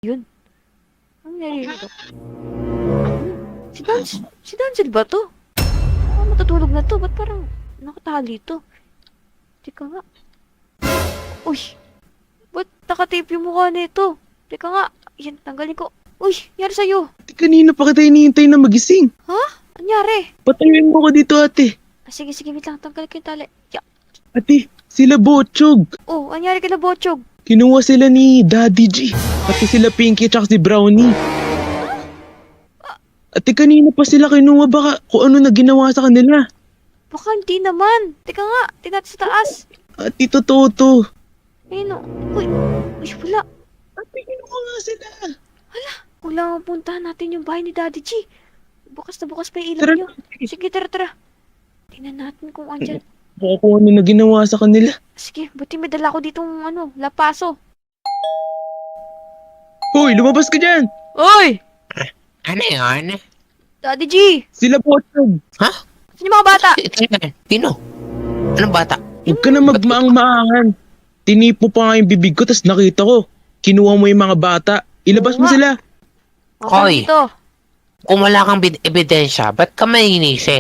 Yun. Ang nangyari dito? Si Dancel ba to? Matutulog na to. Ba't parang nakatali to? Teka nga. Uy! Ba't nakatape yung mukha nito? Teka nga. Yan, tanggalin ko. Uy! Nangyari sa'yo? Kanina pa kita hinihintay na magising. Ha? Nangyari? Patayuin mo ko dito, ate. Sige, wait lang. Tanggalin ko yung tali. Ya. Ate, sila Botchog. Oh, nangyari ka na, Botchog? Kinuha sila ni Daddy G. Pati sila Pinky at si Brownie. Ate, kanina pa sila kinuha. Baka kung ano na ginawa sa kanila. Baka hindi naman. Teka nga. Tingnan sa taas. Ate, totoo to. Ayun o. Uy, wala. Ate, kinuha nga sila. Kailangan puntahan natin yung bahay ni Daddy G. Bukas na bukas pa yung ilaw Tara. niyo. Sige, tara. Tingnan natin kung andyan. Baka kung ano na ginawa sa kanila. Sige, buti may dala ko ditong lapaso. Hoy, lumabas ka dyan. Oy! Ano yun? Daddy G! Sila Botchog. Ha? Sino yung mga bata? Sino? Anong bata? Huwag ka na magmaang-maangan. Tinipo pa nga yung bibig ko, tas nakita ko. Kinuha mo yung mga bata. Ilabas mo Oo nga. sila. Okay Hoy. dito. Kung wala kang ebidensya, ba't ka mainisip?